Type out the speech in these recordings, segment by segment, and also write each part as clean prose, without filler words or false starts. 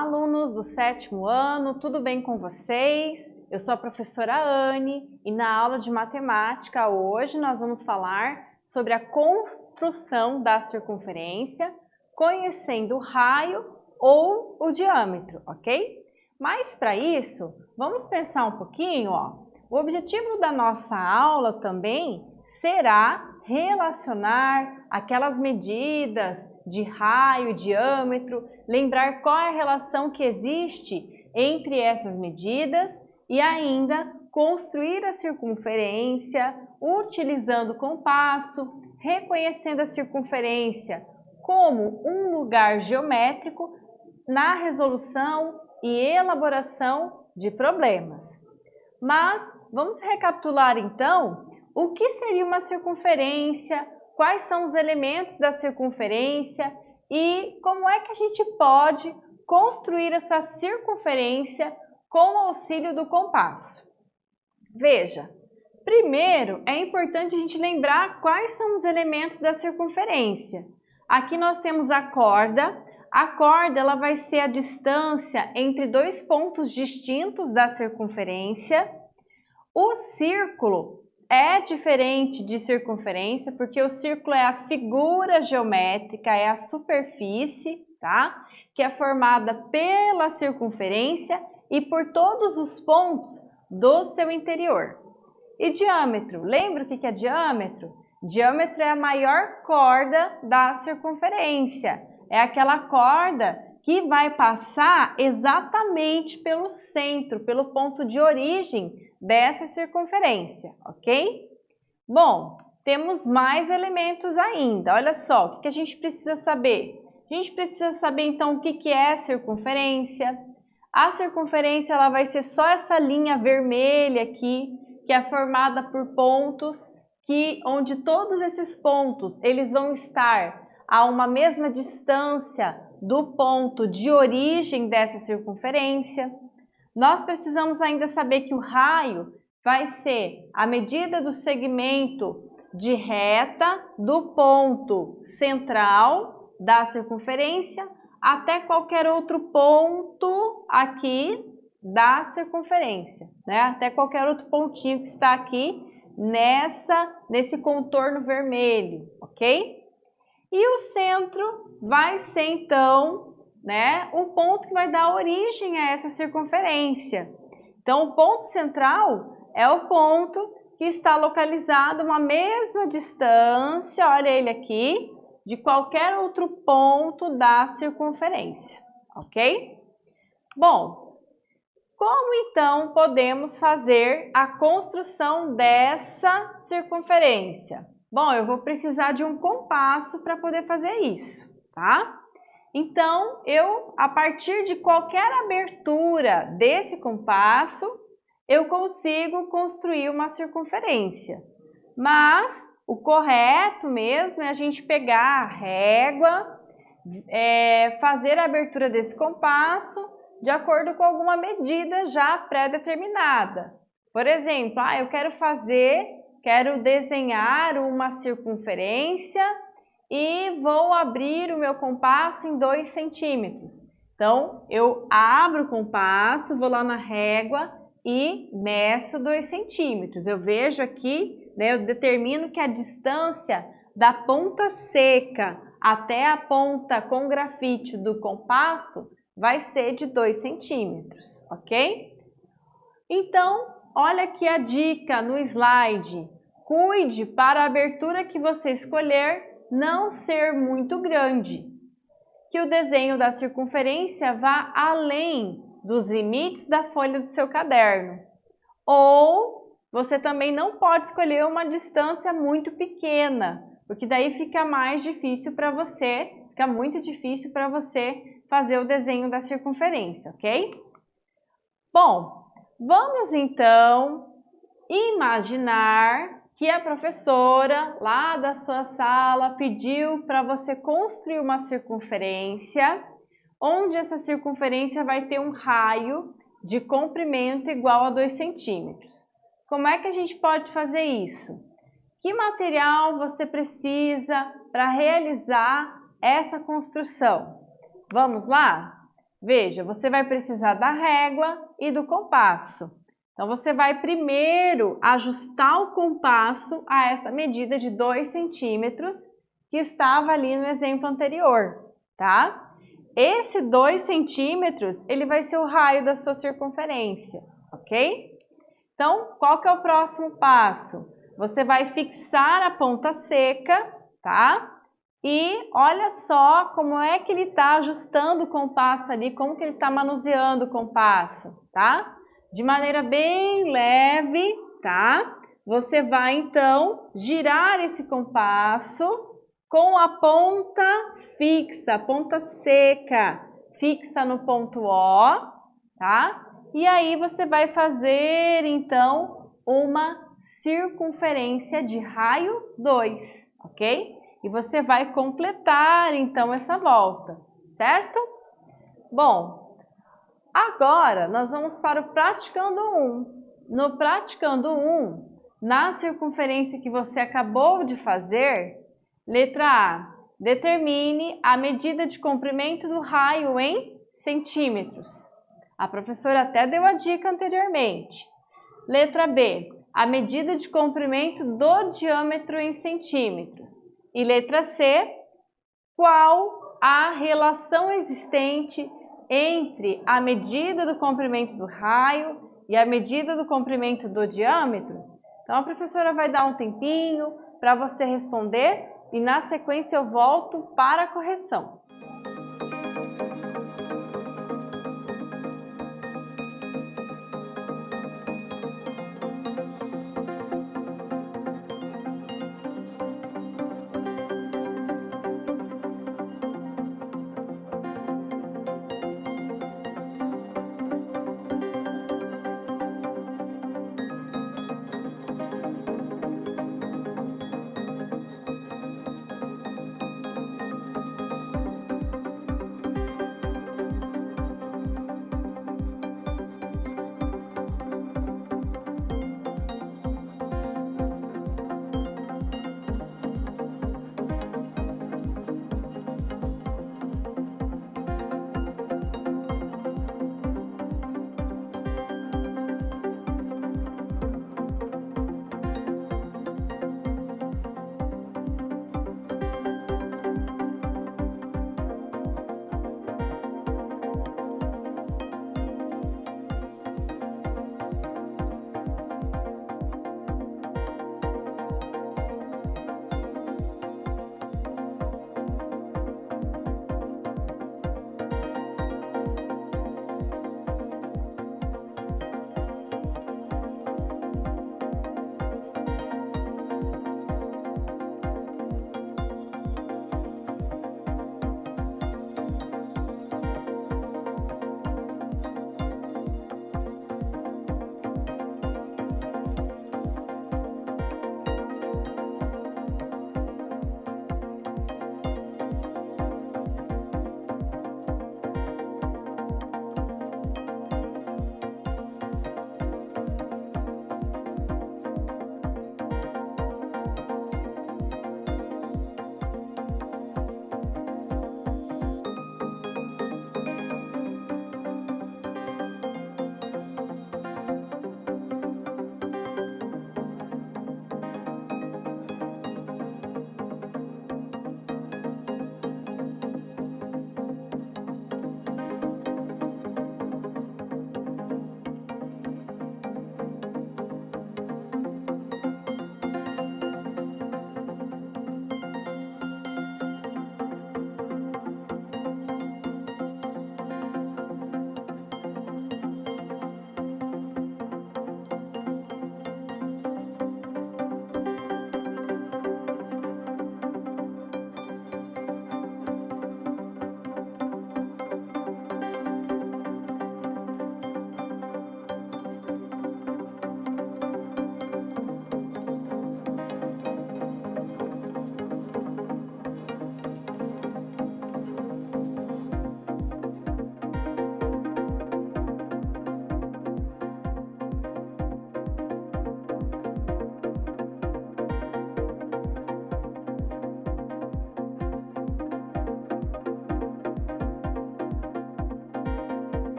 Olá, alunos do 7º ano, tudo bem com vocês? Eu sou a professora Anne e na aula de matemática hoje nós vamos falar sobre a construção da circunferência, conhecendo o raio ou o diâmetro, ok? Mas para isso, vamos pensar um pouquinho, ó. O objetivo da nossa aula também será relacionar aquelas medidas de raio, diâmetro, lembrar qual é a relação que existe entre essas medidas e ainda construir a circunferência utilizando o compasso, reconhecendo a circunferência como um lugar geométrico na resolução e elaboração de problemas. Mas vamos recapitular então o que seria uma circunferência, quais são os elementos da circunferência e como é que a gente pode construir essa circunferência com o auxílio do compasso. Veja, primeiro é importante a gente lembrar quais são os elementos da circunferência. Aqui nós temos a corda. A corda ela vai ser a distância entre dois pontos distintos da circunferência. O círculo é diferente de circunferência, porque o círculo é a figura geométrica, é a superfície, tá? Que é formada pela circunferência e por todos os pontos do seu interior. E diâmetro, lembra o que é diâmetro? Diâmetro é a maior corda da circunferência, é aquela corda que vai passar exatamente pelo centro, pelo ponto de origem dessa circunferência, ok? Bom, temos mais elementos ainda. Olha só, o que a gente precisa saber? A gente precisa saber, então, o que é circunferência. A circunferência ela vai ser só essa linha vermelha aqui, que é formada por pontos, onde todos esses pontos eles vão estar a uma mesma distância do ponto de origem dessa circunferência. Nós precisamos ainda saber que o raio vai ser a medida do segmento de reta do ponto central da circunferência até qualquer outro ponto aqui da circunferência, né? Até qualquer outro pontinho que está aqui nesse contorno vermelho, ok? E o centro vai ser então, né, o ponto que vai dar origem a essa circunferência. Então, o ponto central é o ponto que está localizado a uma mesma distância, olha ele aqui, de qualquer outro ponto da circunferência, ok? Bom, como então podemos fazer a construção dessa circunferência? Bom, eu vou precisar de um compasso para poder fazer isso, tá? Então, a partir de qualquer abertura desse compasso, eu consigo construir uma circunferência. Mas o correto mesmo é a gente pegar a régua, fazer a abertura desse compasso de acordo com alguma medida já pré-determinada. Por exemplo, eu quero desenhar uma circunferência e vou abrir o meu compasso em 2 centímetros. Então, eu abro o compasso, vou lá na régua e meço 2 centímetros. Eu vejo aqui, né, eu determino que a distância da ponta seca até a ponta com grafite do compasso vai ser de 2 centímetros, ok? Então, olha aqui a dica no slide. Cuide para a abertura que você escolher não ser muito grande, que o desenho da circunferência vá além dos limites da folha do seu caderno. Ou você também não pode escolher uma distância muito pequena, porque daí fica muito difícil para você fazer o desenho da circunferência, ok? Bom, vamos então imaginar que a professora lá da sua sala pediu para você construir uma circunferência, onde essa circunferência vai ter um raio de comprimento igual a 2 centímetros. Como é que a gente pode fazer isso? Que material você precisa para realizar essa construção? Vamos lá? Veja, você vai precisar da régua e do compasso. Então, você vai primeiro ajustar o compasso a essa medida de 2 centímetros que estava ali no exemplo anterior, tá? Esse 2 centímetros, ele vai ser o raio da sua circunferência, ok? Então, qual que é o próximo passo? Você vai fixar a ponta seca, tá? E olha só como é que ele está ajustando o compasso ali, como que ele está manuseando o compasso, tá? De maneira bem leve, tá? Você vai, então, girar esse compasso com a ponta fixa, a ponta seca, fixa no ponto O, tá? E aí você vai fazer, então, uma circunferência de raio 2, ok? E você vai completar, então, essa volta, certo? Bom, agora nós vamos para o praticando 1. No praticando 1, na circunferência que você acabou de fazer, letra A, determine a medida de comprimento do raio em centímetros. A professora até deu a dica anteriormente. Letra B, a medida de comprimento do diâmetro em centímetros. E letra C, qual a relação existente entre a medida do comprimento do raio e a medida do comprimento do diâmetro? Então, a professora vai dar um tempinho para você responder e, na sequência, eu volto para a correção.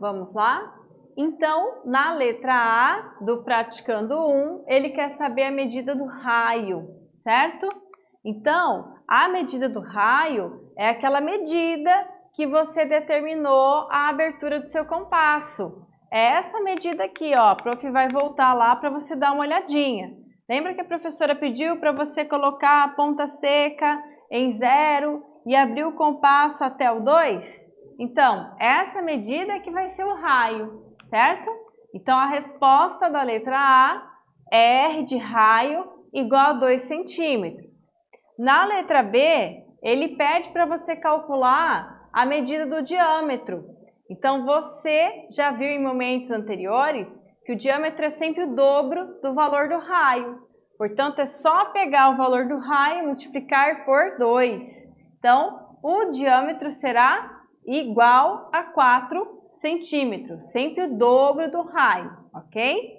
Vamos lá? Então, na letra A do praticando 1, ele quer saber a medida do raio, certo? Então, a medida do raio é aquela medida que você determinou a abertura do seu compasso. É essa medida aqui, ó. A prof vai voltar lá para você dar uma olhadinha. Lembra que a professora pediu para você colocar a ponta seca em 0 e abrir o compasso até o 2? Então, essa medida é que vai ser o raio, certo? Então, a resposta da letra A é R de raio igual a 2 centímetros. Na letra B, ele pede para você calcular a medida do diâmetro. Então, você já viu em momentos anteriores que o diâmetro é sempre o dobro do valor do raio. Portanto, é só pegar o valor do raio e multiplicar por 2. Então, o diâmetro será igual a 4 centímetros, sempre o dobro do raio, ok?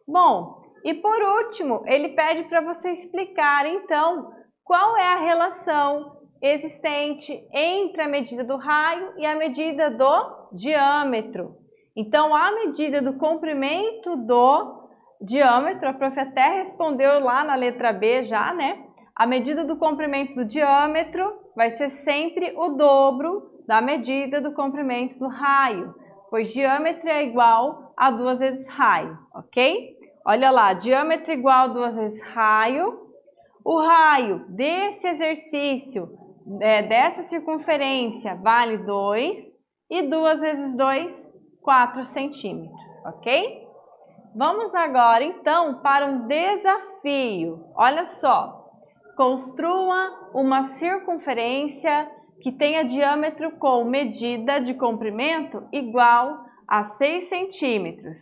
Bom, e por último, ele pede para você explicar, então, qual é a relação existente entre a medida do raio e a medida do diâmetro. Então, a medida do comprimento do diâmetro, a prof até respondeu lá na letra B já, né? A medida do comprimento do diâmetro vai ser sempre o dobro da medida do comprimento do raio, pois diâmetro é igual a 2 vezes raio, ok? Olha lá, diâmetro igual a 2 vezes raio. O raio desse exercício, dessa circunferência, vale 2, e 2 vezes 2, 4 centímetros, ok? Vamos agora, então, para um desafio. Olha só, construa uma circunferência que tenha diâmetro com medida de comprimento igual a 6 centímetros.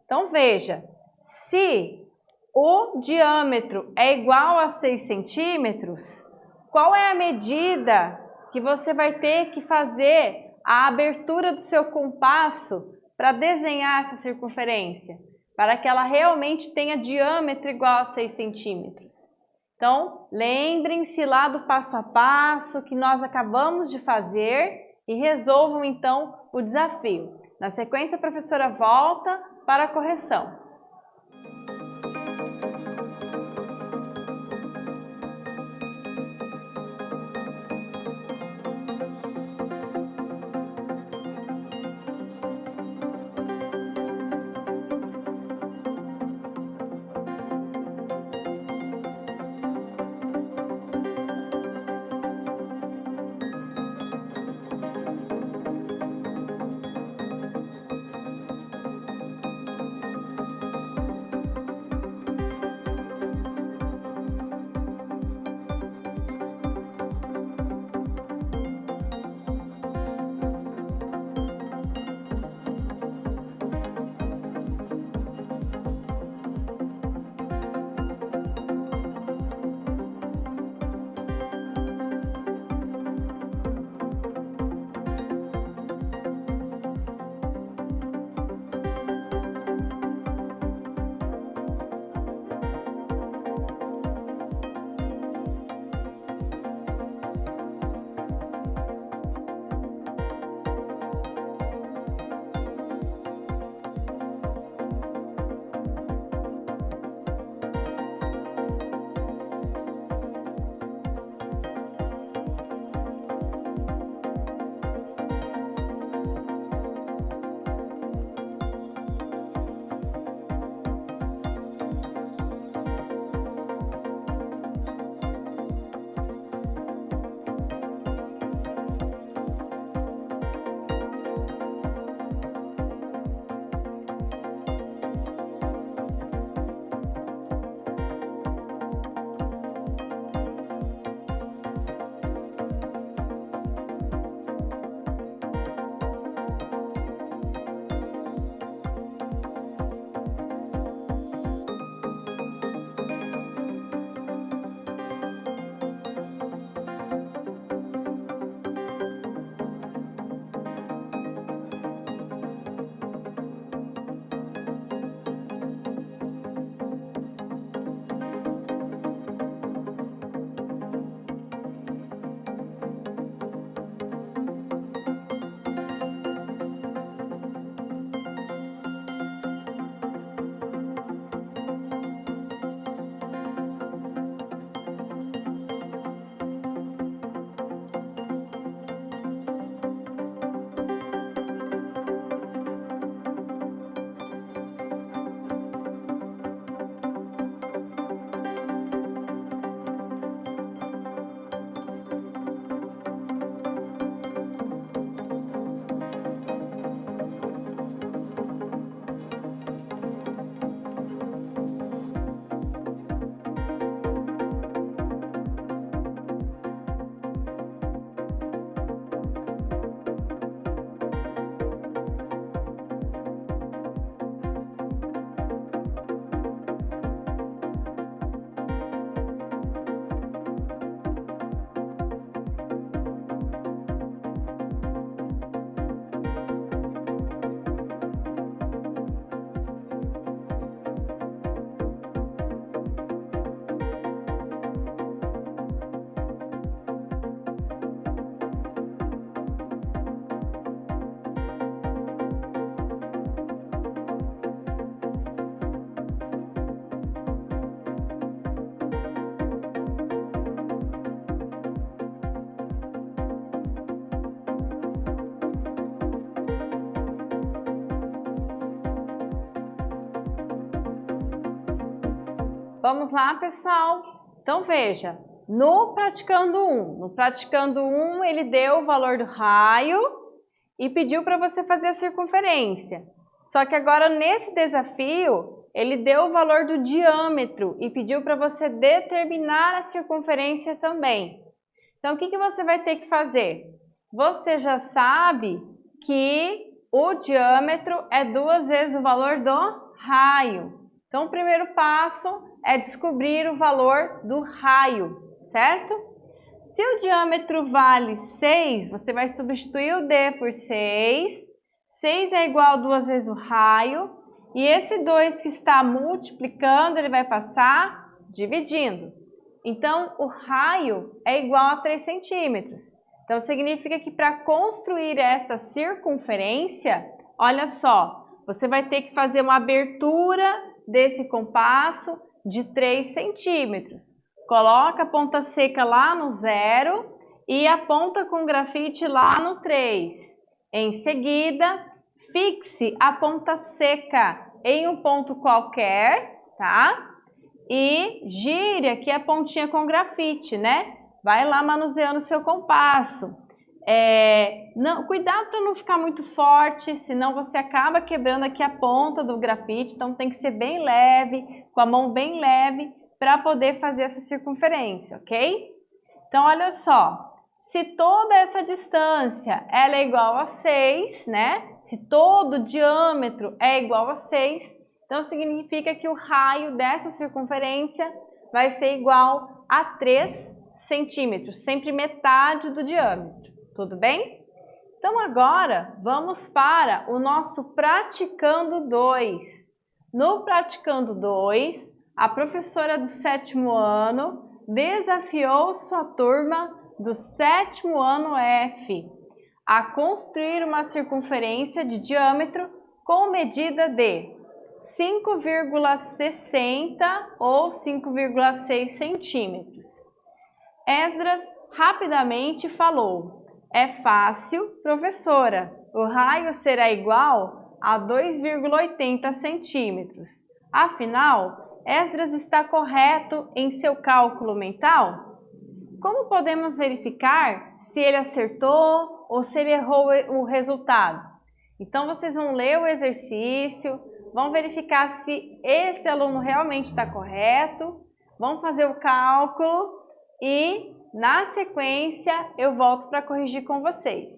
Então, veja, se o diâmetro é igual a 6 centímetros, qual é a medida que você vai ter que fazer a abertura do seu compasso para desenhar essa circunferência? Para que ela realmente tenha diâmetro igual a 6 centímetros. Então, lembrem-se lá do passo a passo que nós acabamos de fazer e resolvam então o desafio. Na sequência, a professora volta para a correção. Vamos lá, pessoal? Então, veja, no praticando 1, ele deu o valor do raio e pediu para você fazer a circunferência. Só que agora, nesse desafio, ele deu o valor do diâmetro e pediu para você determinar a circunferência também. Então, o que você vai ter que fazer? Você já sabe que o diâmetro é 2 vezes o valor do raio. Então, o primeiro passo é descobrir o valor do raio, certo? Se o diâmetro vale 6, você vai substituir o D por 6. 6 é igual a 2 vezes o raio. E esse 2 que está multiplicando, ele vai passar dividindo. Então, o raio é igual a 3 centímetros. Então, significa que para construir esta circunferência, olha só, você vai ter que fazer uma abertura desse compasso de 3 centímetros. Coloca a ponta seca lá no 0 e a ponta com grafite lá no 3. Em seguida, fixe a ponta seca em um ponto qualquer, tá? E gire aqui a pontinha com grafite, né? Vai lá manuseando seu compasso. Cuidado para não ficar muito forte, senão você acaba quebrando aqui a ponta do grafite. Então tem que ser bem leve, com a mão bem leve, para poder fazer essa circunferência, ok? Então olha só, se toda essa distância ela é igual a 6, né? Se todo o diâmetro é igual a 6, então significa que o raio dessa circunferência vai ser igual a 3 centímetros, sempre metade do diâmetro. Tudo bem? Então agora vamos para o nosso praticando 2. No praticando 2, a professora do 7º ano desafiou sua turma do 7º ano F a construir uma circunferência de diâmetro com medida de 5,60 ou 5,6 centímetros. Esdras rapidamente falou: é fácil, professora, o raio será igual a 2,80 centímetros. Afinal, Esdras está correto em seu cálculo mental? Como podemos verificar se ele acertou ou se ele errou o resultado? Então, vocês vão ler o exercício, vão verificar se esse aluno realmente está correto, vão fazer o cálculo e, na sequência, eu volto para corrigir com vocês.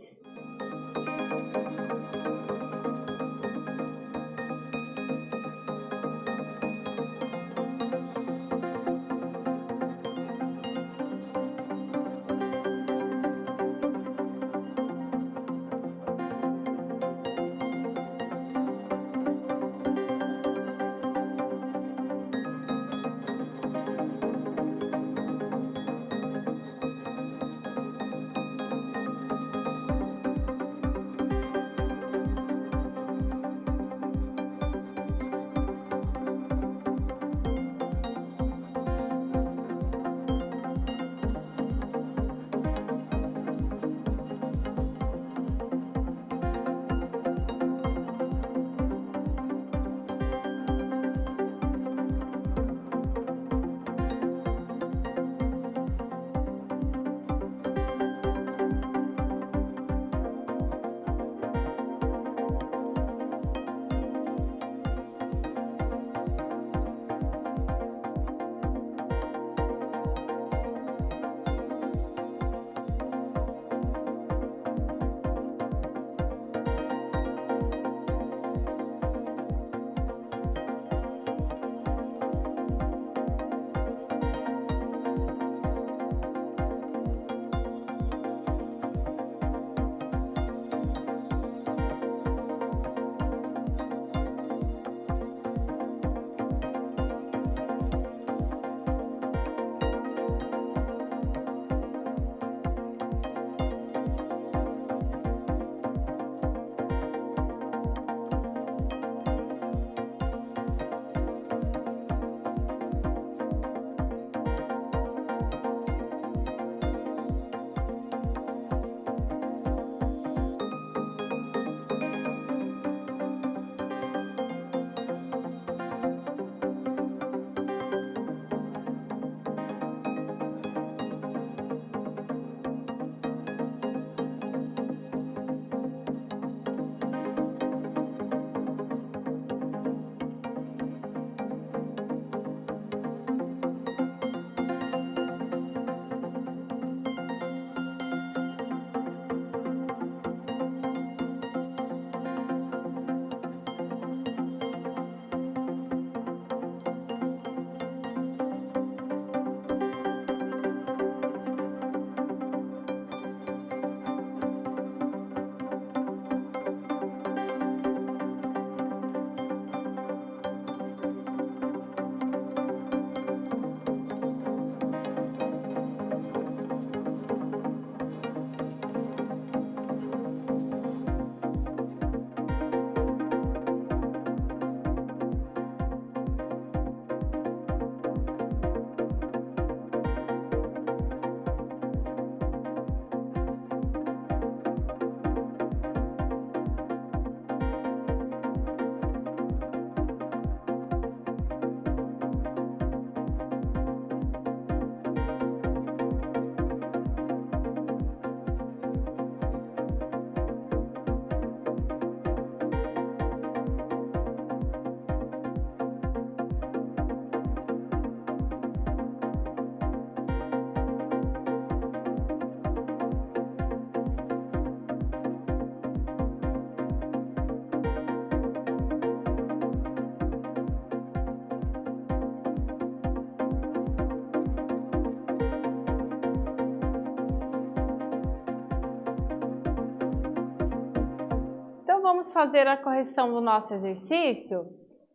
vamos fazer a correção do nosso exercício?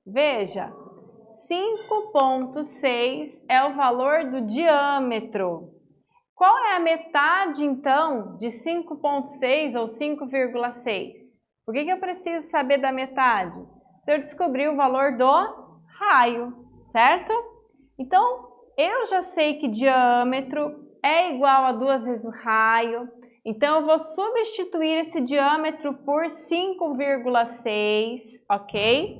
Veja, 5,6 é o valor do diâmetro. Qual é a metade, então, de 5,6 ou 5,6? Por que eu preciso saber da metade? Para eu descobrir o valor do raio, certo? Então, eu já sei que diâmetro é igual a 2 vezes o raio. Então, eu vou substituir esse diâmetro por 5,6, ok?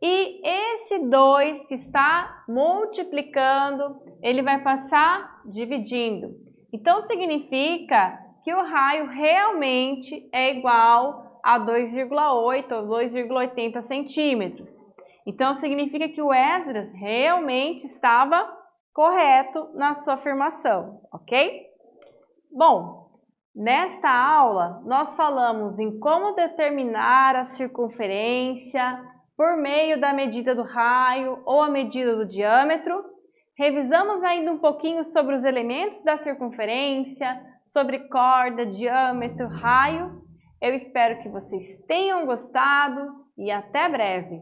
E esse 2 que está multiplicando, ele vai passar dividindo. Então, significa que o raio realmente é igual a 2,8 ou 2,80 centímetros. Então, significa que o Esdras realmente estava correto na sua afirmação, ok? Bom, nesta aula, nós falamos em como determinar a circunferência por meio da medida do raio ou a medida do diâmetro. Revisamos ainda um pouquinho sobre os elementos da circunferência, sobre corda, diâmetro, raio. Eu espero que vocês tenham gostado e até breve!